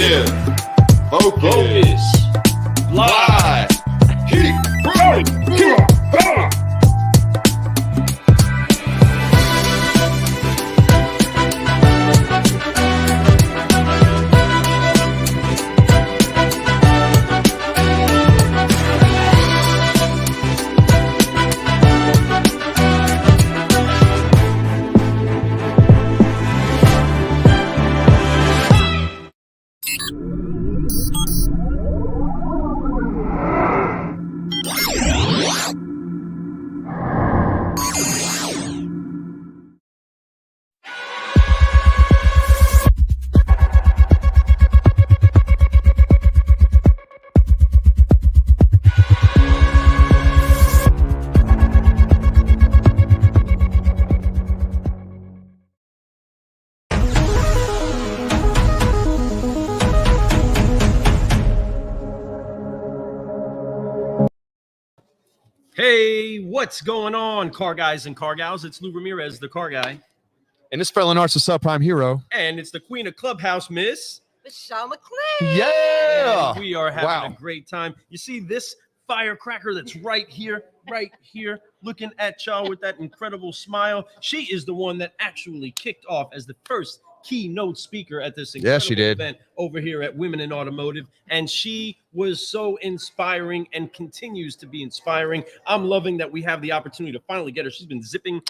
Shift. Focus. Fly. Keep going. Hey, what's going on, car guys and car gals? It's Lou Ramirez, the car guy. And this fellow Narc's a subprime hero. And it's the queen of Clubhouse, Miss Michelle McLean. Yeah. And we are having a great time. You see this firecracker that's right here, looking at y'all with that incredible smile. She is the one that actually kicked off as the first keynote speaker at this incredible event over here at Women in Automotive, and she was so inspiring and continues to be inspiring. I'm loving that we have the opportunity to finally get her. She's been zipping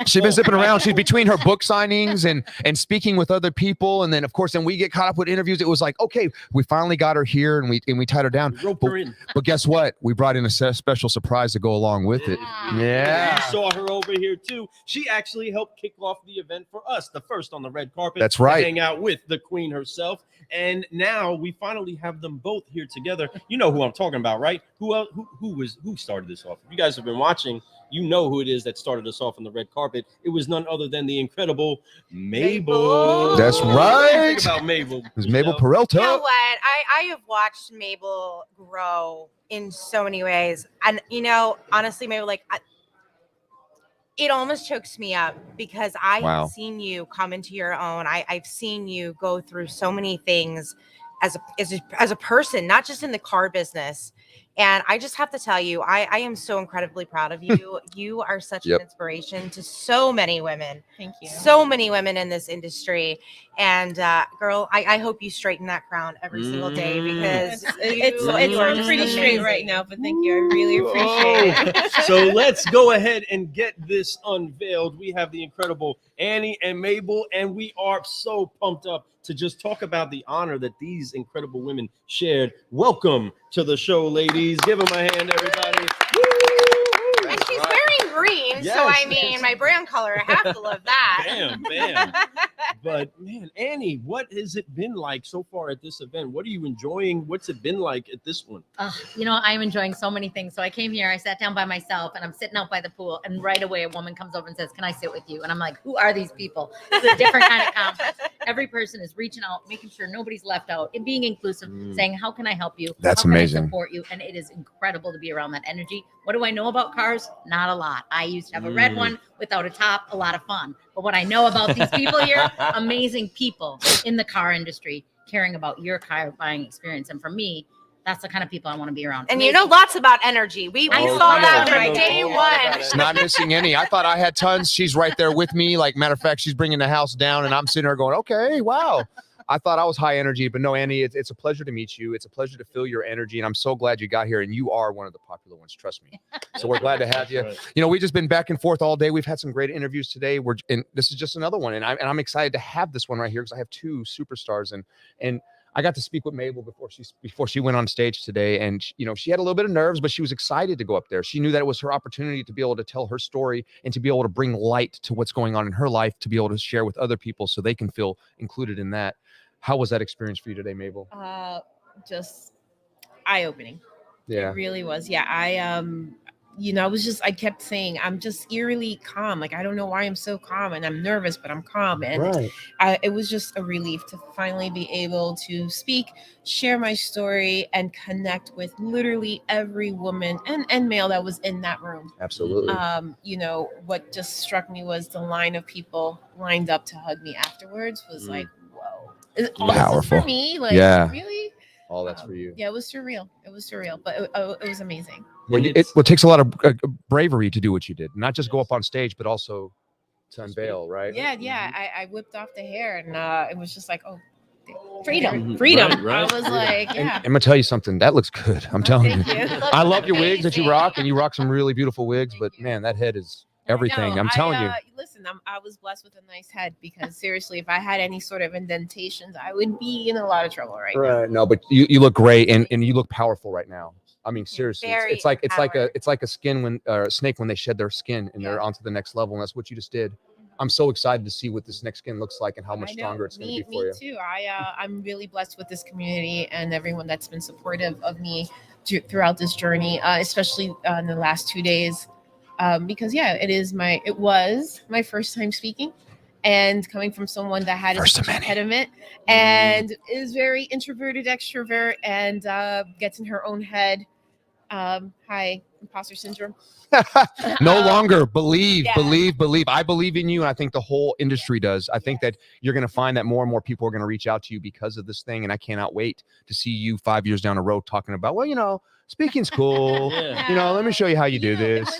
around. She's between her book signings and speaking with other people, and then of course, then we get caught up with interviews. It was like, okay, we finally got her here, and we tied her down. Roped her in. But guess what? We brought in a special surprise to go along with it. Yeah. You saw her over here too. She actually helped kick off the event for us, the first on the red carpet. That's right. Hang out with the queen herself. And now we finally have them both here together. You know who I'm talking about, right? Who started this off? If you guys have been watching, you know who it is that started us off on the red carpet. It was none other than the incredible Mabel. That's right. Think about Mabel. It was Mabel Peralta. You know what? I have watched Mabel grow in so many ways. And, you know, honestly, Mabel, it almost chokes me up because I have seen you come into your own. I've seen you go through so many things as a person, not just in the car business. And I just have to tell you, I am so incredibly proud of you. You are such an inspiration to so many women. Thank you. So many women in this industry. And girl, I hope you straighten that crown every single day because it's pretty straight right now. But thank you. I really appreciate it. So let's go ahead and get this unveiled. We have the incredible Annie and Mabel, and we are so pumped up to just talk about the honor that these incredible women shared. Welcome to the show, ladies. Give them a hand, everybody. And she's wearing green, so I mean, my brand color, I have to love that. Bam. But man, Annie, what has it been like so far at this event? What are you enjoying? What's it been like at this one? You know, I'm enjoying so many things. So I came here, I sat down by myself, and I'm sitting out by the pool, and right away a woman comes over and says, "Can I sit with you?" And I'm like, "Who are these people?" It's a different kind of conference. Every person is reaching out, making sure nobody's left out, and being inclusive, saying, "How can I help you? That's How amazing. Can I support you?" And it is incredible to be around that energy. What do I know about cars? Not a lot. I used to have a red one without a top, a lot of fun. But what I know about these people here, amazing people in the car industry, caring about your car buying experience. And for me, that's the kind of people I want to be around. And you know lots about energy. We saw that from day one. It's not missing any. I thought I had tons. She's right there with me. Like, matter of fact, she's bringing the house down, and I'm sitting there going, okay, wow. I thought I was high energy, but no, Annie, it's a pleasure to meet you. It's a pleasure to feel your energy, and I'm so glad you got here, and you are one of the popular ones, trust me. So we're glad to have you. Right. You know, we've just been back and forth all day. We've had some great interviews today. And this is just another one, and I'm excited to have this one right here because I have two superstars, and I got to speak with Mabel before she went on stage today, and you know, she had a little bit of nerves, but she was excited to go up there. She knew that it was her opportunity to be able to tell her story and to be able to bring light to what's going on in her life, to be able to share with other people so they can feel included in that. How was that experience for you today, Mabel? Just eye-opening. Yeah. It really was. Yeah, I kept saying, I'm just eerily calm. Like, I don't know why I'm so calm, and I'm nervous, but I'm calm. And it was just a relief to finally be able to speak, share my story, and connect with literally every woman and male that was in that room. Absolutely. You know, what just struck me was the line of people lined up to hug me afterwards was like, whoa. All this is Powerful. for me. Like, Yeah. really? All that's for you. Yeah, it was surreal. It was surreal, but it was amazing. Well, it takes a lot of bravery to do what you did, not just go up on stage, but also to unveil, right? Yeah. I whipped off the hair, and it was just like, oh, freedom. Right. I was like, And yeah. I'm gonna tell you something. That looks good. I'm telling you. Thank you. I love your wigs that you Amazing. rock, and you rock some really beautiful wigs. But man, that head is everything. No, I'm telling you. Listen, I was blessed with a nice head because seriously, if I had any sort of indentations, I would be in a lot of trouble right now. Right. No, but you look great, and you look powerful right now. I mean, seriously, Very it's like empowered. it's like a skin when a snake when they shed their skin and they're onto the next level, and that's what you just did. I'm so excited to see what this next skin looks like and how much stronger it's going to be for you. Me too. I'm really blessed with this community and everyone that's been supportive of me throughout this journey, especially in the last 2 days, because it was my first time speaking, and coming from someone that had First a of many. impediment and is very introverted, extrovert, and gets in her own head. Hi, imposter syndrome. No longer believe. I believe in you, and I think the whole industry does. I think that you're going to find that more and more people are going to reach out to you because of this thing, and I cannot wait to see you 5 years down the road talking about, well, speaking's cool. Yeah. Let me show you how you do this.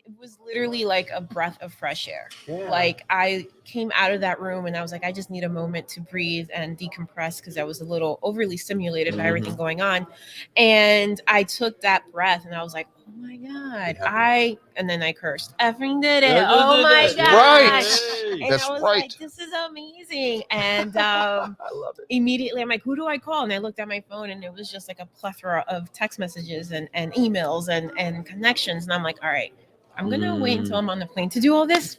It was literally like a breath of fresh air. Like, I came out of that room and I was like, I just need a moment to breathe and decompress because I was a little overly stimulated by everything going on. And I took that breath and I was like, oh my God, and then I cursed. Effing did it. Oh my God. Right. And That's I was right. like, this is amazing. And I love it. immediately I'm like, who do I call? And I looked at my phone and it was just like a plethora of text messages and emails and connections. And I'm like, all right, I'm going to wait until I'm on the plane to do all this.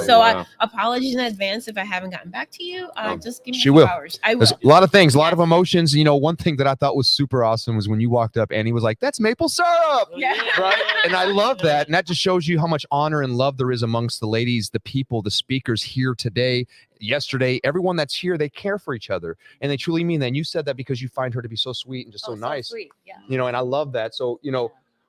So I apologize in advance if I haven't gotten back to you. Just give me She will. hours. I will. There's a lot of things, a lot of emotions. One thing that I thought was super awesome was when you walked up and he was like, that's maple syrup. Yeah. Right. And I love that. And that just shows you how much honor and love there is amongst the ladies, the people, the speakers here today, yesterday, everyone that's here, they care for each other. And they truly mean that. And you said that because you find her to be so sweet and just so nice. Sweet. Yeah. And I love that. So,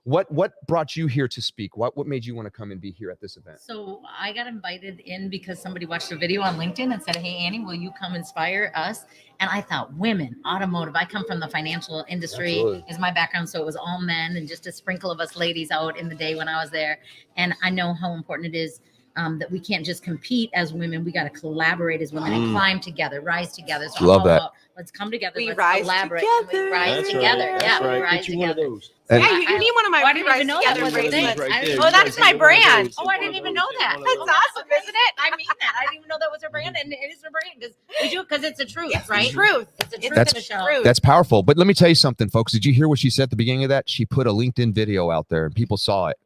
what brought you here to speak? What made you want to come and be here at this event? So I got invited in because somebody watched a video on LinkedIn and said, hey, Annie, will you come inspire us? And I thought, women, automotive. I come from the financial industry. Absolutely. Is my background. So it was all men and just a sprinkle of us ladies out in the day when I was there. And I know how important it is that we can't just compete as women. We got to collaborate as women and climb together, rise together. So Love I'm all that. about, let's come together. We let's rise collaborate. together. We rise That's together. right. Yeah, That's we right. rise Get you one of together. those. And- Yeah, you need one of my Oh, I didn't Rise even know Together that was a thing. bracelets. Right there. Oh, that's my brand. Oh, I didn't even know that. That's awesome, isn't it? I mean that. I didn't even know that was her brand, and it is her brand because we do because it's the truth, It's right? the truth. It's the truth That's of the show. true. That's powerful. But let me tell you something, folks. Did you hear what she said at the beginning of that? She put a LinkedIn video out there and people saw it.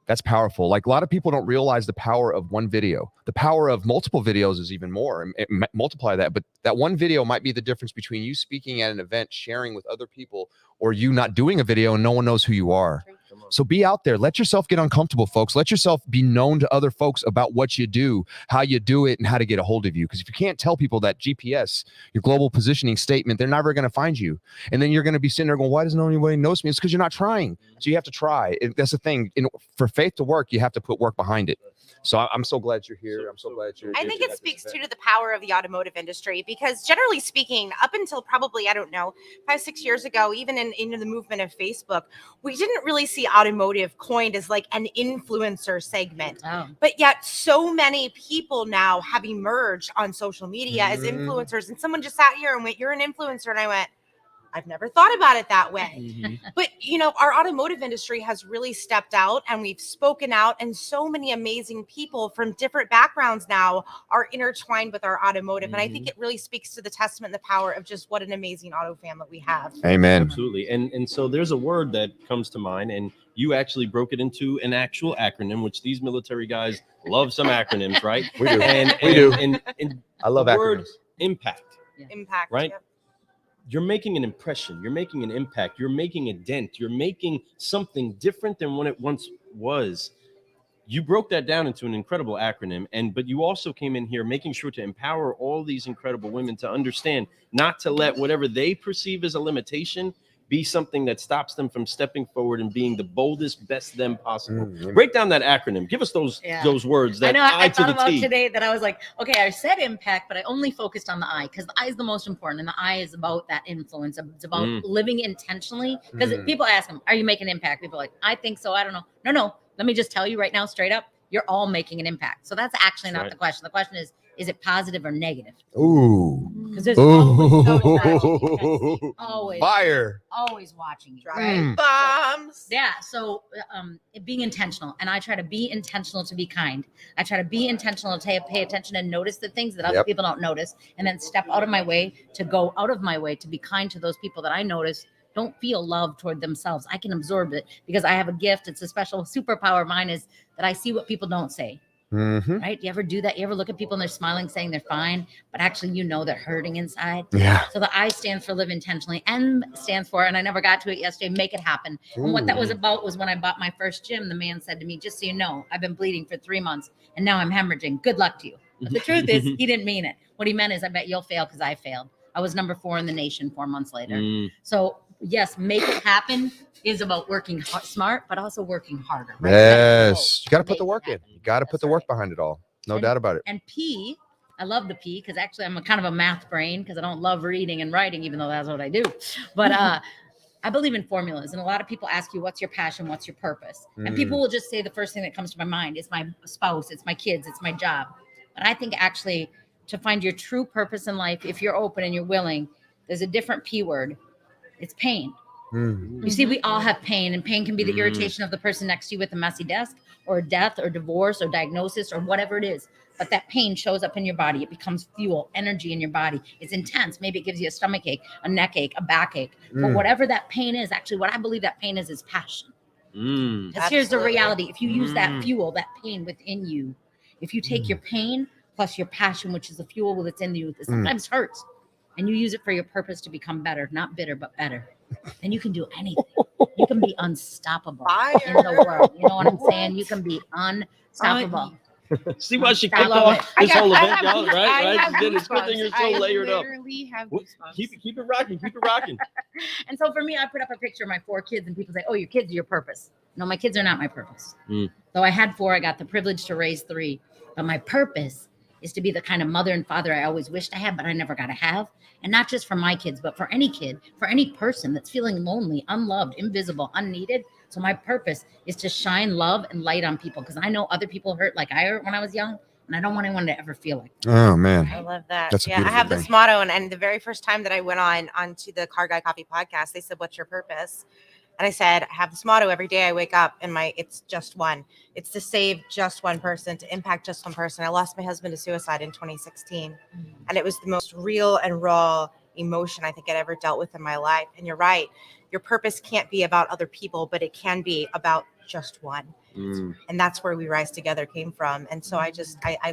That's powerful. Like, a lot of people don't realize the power of one video. The power of multiple videos is even more. And multiply that. But that one video might be the difference between you speaking at an event, sharing with other people, or you not doing a video and no one knows who you are. So be out there. Let yourself get uncomfortable, folks. Let yourself be known to other folks about what you do, how you do it, and how to get a hold of you. Because if you can't tell people that GPS, your global positioning statement, they're never going to find you. And then you're going to be sitting there going, why doesn't anybody notice me? It's because you're not trying. So you have to try. That's the thing. For faith to work, you have to put work behind it. So I'm so glad you're here. I'm so glad you're here. I think it speaks to the power of the automotive industry because, generally speaking, up until probably, 5-6 years ago, even in the movement of Facebook, we didn't really see automotive coined as like an influencer segment. Oh. But yet so many people now have emerged on social media as influencers. And someone just sat here and went, you're an influencer. And I went, I've never thought about it that way. But, our automotive industry has really stepped out and we've spoken out, and so many amazing people from different backgrounds now are intertwined with our automotive. And I think it really speaks to the testament and the power of just what an amazing auto family we have. Amen. Absolutely. And so there's a word that comes to mind, and you actually broke it into an actual acronym, which these military guys love some acronyms, right? We do. We do. And I love the word acronyms. impact. Impact. Right. Yep. You're making an impression. You're making an impact. You're making a dent. You're making something different than what it once was. You broke that down into an incredible acronym, but you also came in here making sure to empower all these incredible women to understand not to let whatever they perceive as a limitation be something that stops them from stepping forward and being the boldest, best them possible. Break down that acronym. Give us those words. That I know. I I to thought the about T. today that I was like, okay, I said impact, but I only focused on the I because the I is the most important, and the I is about that influence. It's about living intentionally. Because people ask them, "Are you making impact?" People are like, "I think so. I don't know." No. Let me just tell you right now, straight up, you're all making an impact. So that's actually not the question. The question is it positive or negative? Ooh. Because there's always Always fire. Always watching you. Right. Bombs. Yeah. So being intentional, and I try to be intentional to be kind. I try to be intentional to pay attention and notice the things that other people don't notice, and then step out of my way to go out of my way to be kind to those people that I notice don't feel love toward themselves. I can absorb it because I have a gift. It's a special superpower of mine is that I see what people don't say. Right? You ever do that? You ever look at people and they're smiling, saying they're fine, but actually they're hurting inside? Yeah. So the I stands for live intentionally. M stands for, and I never got to it yesterday, make it happen. And what that was about was when I bought my first gym, the man said to me, just so you know, I've been bleeding for 3 months and now I'm hemorrhaging. Good luck to you. But the truth is, he didn't mean it. What he meant is, I bet you'll fail because I failed. I was number 4 in the nation 4 months later. So yes, make it happen is about working smart, but also working harder. Right? Yes. You got to put the work in. You got to put the work behind it all. No doubt about it. And P, I love the P because actually I'm a kind of a math brain because I don't love reading and writing, even though that's what I do. But I believe in formulas. And a lot of people ask you, what's your passion? What's your purpose? And people will just say the first thing that comes to my mind is my spouse, it's my kids, it's my job. But I think actually to find your true purpose in life, if you're open and you're willing, there's a different P word. It's pain. You see, we all have pain, and pain can be the irritation of the person next to you with a messy desk, or death, or divorce, or diagnosis, or whatever it is. But that pain shows up in your body. It becomes fuel, energy in your body. It's intense. Maybe it gives you a stomach ache, a neck ache, a backache. But whatever that pain is, actually, what I believe that pain is passion. Because here's the reality. If you use that fuel, that pain within you, if you take your pain plus your passion, which is the fuel that's in you, that sometimes hurts, and you use it for your purpose to become better, not bitter, but better, then you can do anything. You can be unstoppable in the world. You know what I'm saying? You can be unstoppable. See why she kicked off this whole event, y'all, right? It's good thing you're so layered up. Keep it rocking. Keep it rocking. And so for me, I put up a picture of my 4 kids, and people say, "Oh, your kids are your purpose." No, my kids are not my purpose. Though I had 4, I got the privilege to raise 3. But my purpose is to be the kind of mother and father I always wished I had, but I never got to have. And not just for my kids, but for any kid, for any person that's feeling lonely, unloved, invisible, unneeded. So my purpose is to shine love and light on people, because I know other people hurt like I hurt when I was young, and I don't want anyone to ever feel like that. Oh man, I love that. That's a I beautiful have thing. this motto, and the very first time that I went onto the Car Guy Coffee podcast, they said, "What's your purpose?" And I said, I have this motto every day I wake up, and it's just one. It's to save just one person, to impact just one person. I lost my husband to suicide in 2016, and it was the most real and raw emotion I think I'd ever dealt with in my life. And you're right. Your purpose can't be about other people, but it can be about just one. And that's where We Rise Together came from. And so I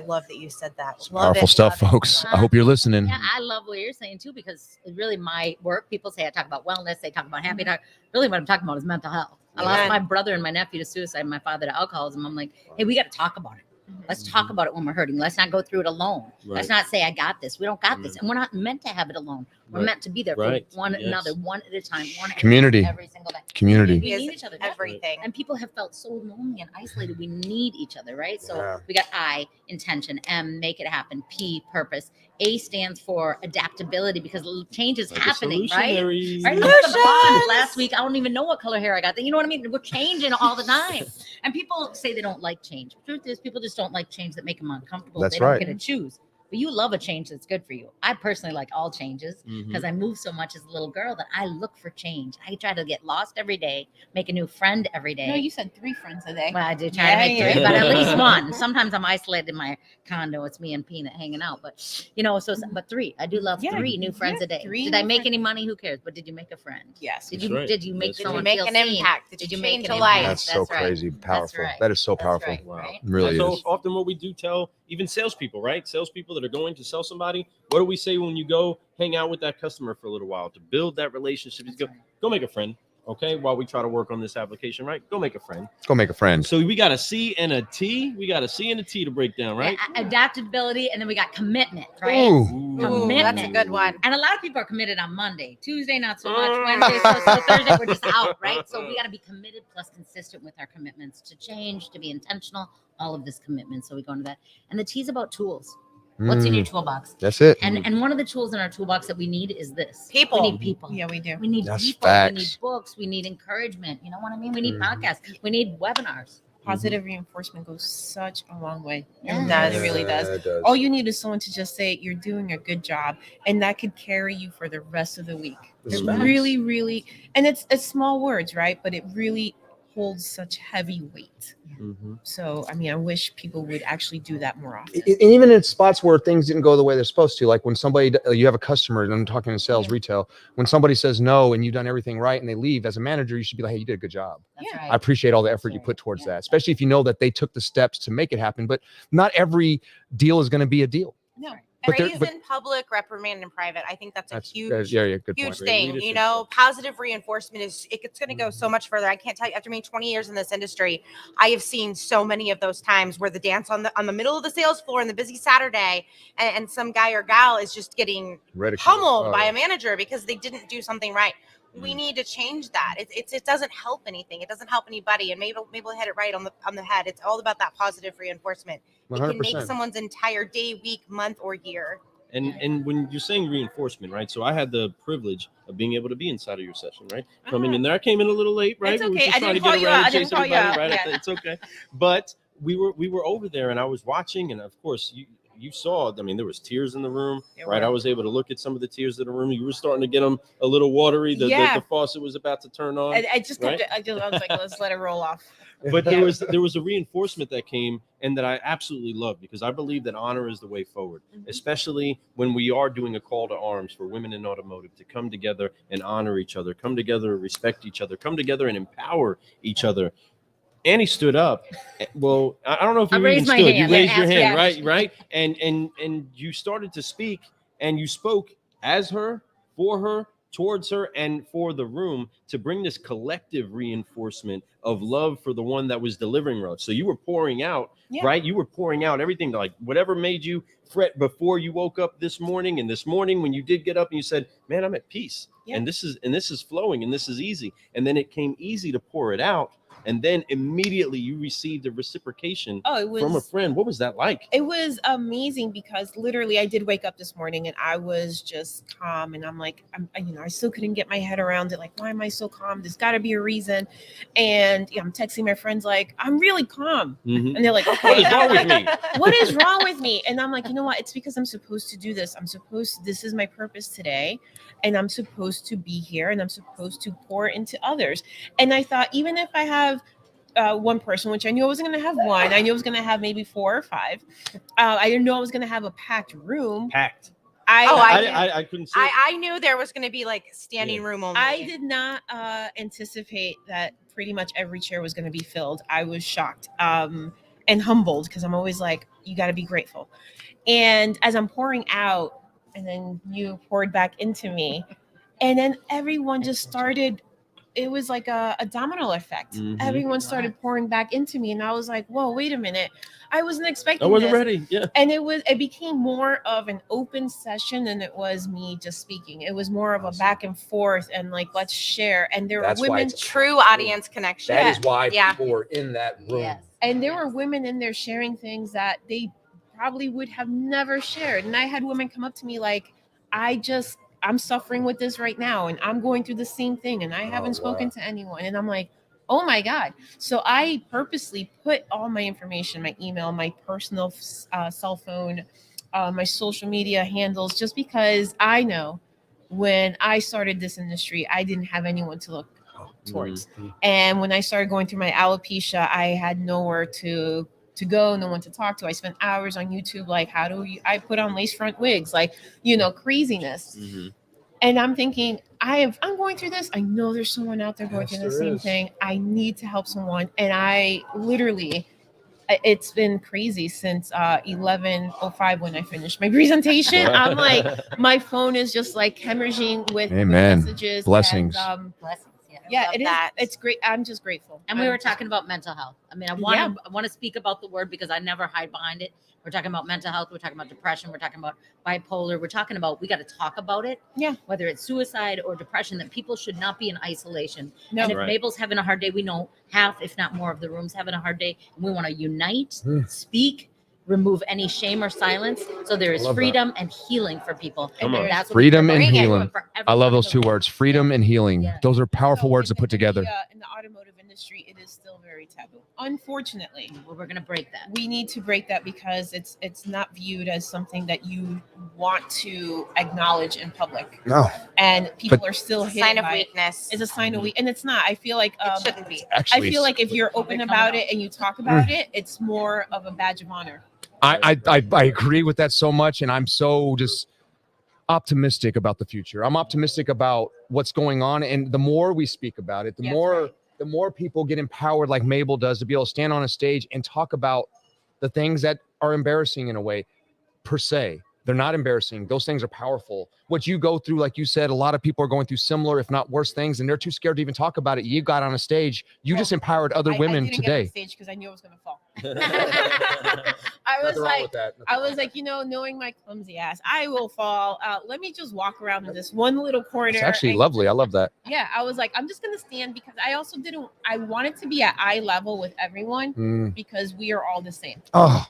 love that you said that. Powerful stuff, folks. I hope you're listening. Yeah, I love what you're saying too, because really my work, people say I talk about wellness, they talk about happy talk. Really what I'm talking about is mental health. I lost my brother and my nephew to suicide, and my father to alcoholism. I'm like, hey, we got to talk about it. Let's talk about it when we're hurting. Let's not go through it alone. Let's not say I got this. We don't got this. And we're not meant to have it alone. We're meant to be there for one another, one at a time, one at Community. every single day. Community. We need each other. Everything. And people have felt so lonely and isolated. We need each other, right? So we got I, intention, M, make it happen, P, purpose. A stands for adaptability, because change is happening, right? Right? Last week, I don't even know what color hair I got. You know what I mean? We're changing all the time. And people say they don't like change. The truth is, people just don't like change that make them uncomfortable. That's they don't right. get to choose. But you love a change that's good for you. I personally like all changes because I moved so much as a little girl that I look for change. I try to get lost every day, make a new friend every day. No, you said 3 friends a day. Well, I do try to make 3, but at least one. Sometimes I'm isolated in my condo. It's me and Peanut hanging out. But, but 3. I do love 3 new friends a day. Did I make any money? Who cares? But did you make a friend? Yes. Did you make someone make feel an seen? impact? Did you make a life? That's so crazy powerful. right. That is so powerful. That's right. Really so is. often what we do tell even salespeople, right? Salespeople that are going to sell somebody, what do we say when you go hang out with that customer for a little while to build that relationship? Go make a friend. Okay, while we try to work on this application, right? Go make a friend. Go make a friend. So we got a C and a T. We got a C and a T to break down, right? Yeah, adaptability, and then we got commitment, right? Ooh. Ooh, that's a good one. And a lot of people are committed on Monday, Tuesday not so much, Wednesday, so Thursday we're just out, right? So we got to be committed plus consistent with our commitments to change, to be intentional, all of this commitment. So we go into that. And the T's about tools. What's in your toolbox? That's it. And one of the tools in our toolbox that we need is this. People. We need people. Yeah, we do. We need That's people. facts. We need books. We need encouragement. You know what I mean? We need podcasts. We need webinars. Positive reinforcement goes such a long way. Yeah. It does. It really does. It does. All you need is someone to just say you're doing a good job, and that could carry you for the rest of the week. That's It facts. really, really, and it's small words, right? But it really holds such heavy weight. So, I mean, I wish people would actually do that more often. And even in spots where things didn't go the way they're supposed to, like when somebody, you have a customer, and I'm talking in sales, retail, when somebody says no and you've done everything right and they leave, as a manager, you should be like, hey, you did a good job. That's Yeah. right. I appreciate all the effort you right. put towards Yeah. that, especially if you know that they took the steps to make it happen. But not every deal is going to be a deal. No. But there- Praise but- in public, reprimand in private. I think that's a huge yeah, good huge point. thing. Leadership You know, positive reinforcement it's going to go so much further. I can't tell you, after being 20 years in this industry, I have seen so many of those times where the dance on the middle of the sales floor on the busy Saturday, and some guy or gal is just getting Ridiculed. pummeled Oh, by yeah. a manager because they didn't do something right. We need to change that. It doesn't help anything. It doesn't help anybody. And Mabel had it right on the head. It's all about that positive reinforcement. It can make 100%. someone's entire day, week, month, or year. And when you're saying reinforcement, right? So I had the privilege of being able to be inside of your session, right? Coming in there, I came in a little late, right? It's We were okay. just I trying didn't to call get you around out. and I chase didn't call you everybody, out. right? Yeah. It's okay. But we were over there, and I was watching, and of course you saw. I mean, there was tears in the room, There right? were. I was able to look at some of the tears in the room. You were starting to get them a little watery. The Yeah. faucet was about to turn on. I just kept Right? I was like, let's let it roll off. But there was a reinforcement that came, and that I absolutely love, because I believe that honor is the way forward, especially when we are doing a call to arms for women in automotive to come together and honor each other, come together and respect each other, come together and empower each other. Annie stood up. Well, I don't know if I you raised even my stood. hand. You raised your Yeah. hand, right? And you started to speak, and you spoke as her, for her, towards her, and for the room, to bring this collective reinforcement of love for the one that was delivering her. So you were pouring out, Yeah. right? You were pouring out everything, like whatever made you fret before you woke up this morning, and this morning when you did get up and you said, man, I'm at peace. Yeah. And this is flowing, and this is easy. And then it came easy to pour it out. And then immediately you received a reciprocation from a friend. What was that like? It was amazing, because literally I did wake up this morning and I was just calm, and I'm like, I still couldn't get my head around it. Like, why am I so calm? There's got to be a reason. And I'm texting my friends like, I'm really calm. Mhm. And they're like, okay, What is wrong with me? what is wrong with me? And I'm like, you know what? It's because I'm supposed to do this. This is my purpose today. And I'm supposed to be here, and I'm supposed to pour into others. And I thought, even if I have one person, which I knew I wasn't going to have one, I knew I was going to have maybe 4 or 5. I didn't know I was going to have a packed room. Packed. I couldn't see. I knew there was going to be like standing room only. I did not anticipate that pretty much every chair was going to be filled. I was shocked and humbled, because I'm always like, you got to be grateful. And as I'm pouring out, and then you poured back into me, and then everyone just started. It was like a domino effect. Mhm. Everyone started pouring back into me, and I was like, whoa, wait a minute. I wasn't expecting I wasn't this. ready. Yeah. And it became more of an open session than it was me just speaking. It was more of a back and forth, and like, let's share. And there That's were why women, it's a True audience connection. That is why Yeah. people were in that room. Yes. and there were women in there sharing things that they probably would have never shared. And I had women come up to me like, I'm suffering with this right now, and I'm going through the same thing, and I haven't spoken to anyone. And I'm like, oh my God. So I purposely put all my information, my email, my personal cell phone, my social media handles, just because I know when I started this industry, I didn't have anyone to look towards. And when I started going through my alopecia, I had nowhere to go, no one to talk to. I spent hours on YouTube, like, I put on lace front wigs, like, craziness. Mm-hmm. And I'm thinking, I'm going through this. I know there's someone out there going through the same thing. I need to help someone. And I literally, it's been crazy since 11:05 when I finished my presentation. I'm like, my phone is just like hemorrhaging with Amen. messages. Blessings. And, Blessings. Yeah. Yeah, love it is. that. It's great. I'm just grateful. And we were talking about mental health. I mean, I want to speak about the word because I never hide behind it. We're talking about mental health. We're talking about depression. We're talking about bipolar. We're talking about, we got to talk about it. Yeah. Whether it's suicide or depression, that people should not be in isolation. No. And if Right. Mabel's having a hard day, we know half, if not more of the room's having a hard day. And we want to unite, speak, remove any shame or silence. So there is love that. freedom and healing for people. Come on. And that's what Freedom we're and bringing healing. for I everyone love those in two the room. words, freedom and healing. Yeah. Those are powerful So words to in put together. in the automotive industry, it is still very taboo. Unfortunately, Well, we're going to break that. we need to break that because it's not viewed as something that you want to acknowledge in public, No, and people are still It's a hit sign of by it. weakness. It's a sign of weak, and it's not. I feel like It shouldn't be. I actually, feel like if you're open about it and you talk about it, it's more of a badge of honor. I agree with that so much, and I'm so just optimistic about the future. I'm optimistic about what's going on, and the more we speak about it, the Yes, more right. the more people get empowered, like Mabel does, to be able to stand on a stage and talk about the things that are embarrassing in a way, per se. They're not embarrassing. Those things are powerful. What you go through, like you said, a lot of people are going through similar, if not worse things, and they're too scared to even talk about it. You got on a stage. You just empowered other I women didn't get on today. the stage because I knew I was going to fall. I was like, knowing my clumsy ass, I will fall. Let me just walk around in this one little corner. It's actually and- lovely. I love that. Yeah, I was like, I'm just gonna stand because I also I wanted to be at eye level with everyone because we are all the same. Oh,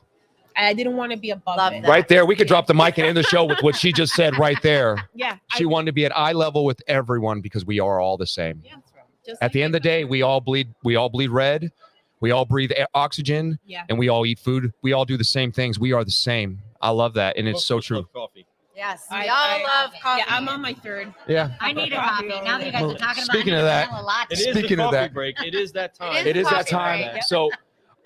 And I didn't want to be above Love it. that. right there. We could drop the mic and end the show with what she just said right there. Yeah. She wanted to be at eye level with everyone because we are all the same. Yeah, just At like the end of the day, we all bleed red. We all breathe oxygen, Yeah. and we all eat food. We all do the same things. We are the same. I love that, and it's so true. Coffee. Yes, we I all love coffee. Yeah, I'm on my third. Yeah. I need a coffee. Now that you guys Well, are talking about speaking it, I of need that, a vanilla latte. It is Speaking the of coffee that- break. It is that time. It is that coffee time. break. Yep. So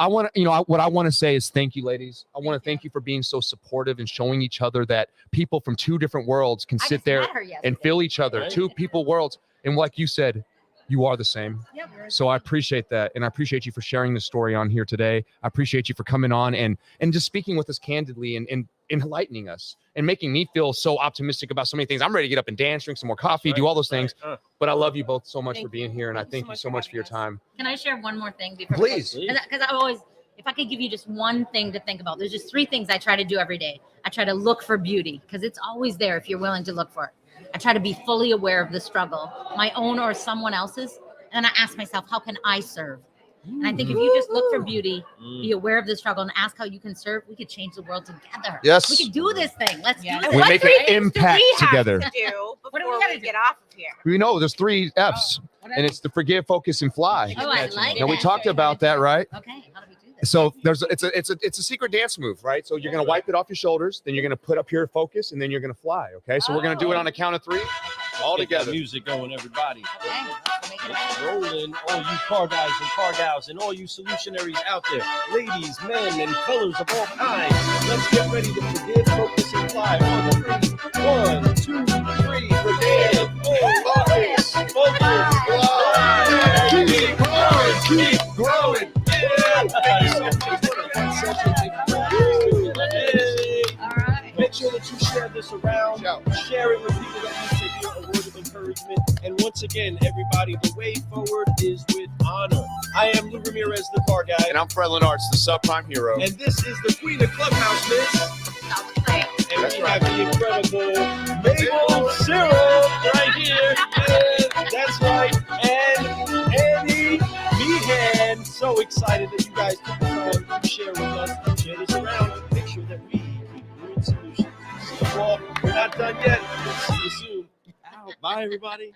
I want to, what I want to say is thank you, ladies. I want to thank you for being so supportive and showing each other that people from two different worlds can I sit just there met her yesterday. and feel each other. Right. Two people worlds. And like you said, you are the same. Yep. So I appreciate that. And I appreciate you for sharing the story on here today. I appreciate you for coming on and just speaking with us candidly and enlightening us and making me feel so optimistic about so many things. I'm ready to get up and dance, drink some more coffee, do all those things. But I love you both so much Thank for being you. here. And I Thank you thank so you much so for much for your having us. time. Can I share one more thing before? Please. Because I always, if I could give you just one thing to think about, there's just three things I try to do every day. I try to look for beauty because it's always there if you're willing to look for it. I try to be fully aware of the struggle, my own or someone else's. And I ask myself, how can I serve? And I think if you just look for beauty, be aware of the struggle, and ask how you can serve, we could change the world together. Yes. We could do this thing. Let's Yeah. do And this. We what make three an things do impact we have together. to do What do we before gotta we do? get off of here? We know there's 3 F's, and it's to forgive, focus, and fly. Oh, I like Now we that. talked about that, right? Okay, how do we do this? So it's a secret dance move, right? So you're gonna wipe it off your shoulders, then you're gonna put up here focus, and then you're gonna fly. Okay, so we're gonna do it on a count of 3, all Get that together. music going, everybody. Okay, let's make it It's happen. rolling, all you car guys and car gals, and all you solutionaries out there, ladies, men, and colors of all kinds. Let's get ready to forgive, focus, and fly. On 3, 1, 2, 3, forgive, focus, fly. Keep growing, keep growing. Hey. All right. Make sure that you share this around. Share it with people that need to hear a word of encouragement. And once again, everybody, the way forward is with honor. I am Lou Ramirez, the car guy. And I'm Fred Lenartz, the subprime hero. And this is the Queen of Clubhouse, Miss. Sounds great. And we have the incredible Mabel Syrup right here. And that's right. And Annie Meehan. So excited that you guys took the time to share with us. Share this around and make sure that we keep doing solutions. See you all. We're not done yet. We'll see you soon. Bye, everybody.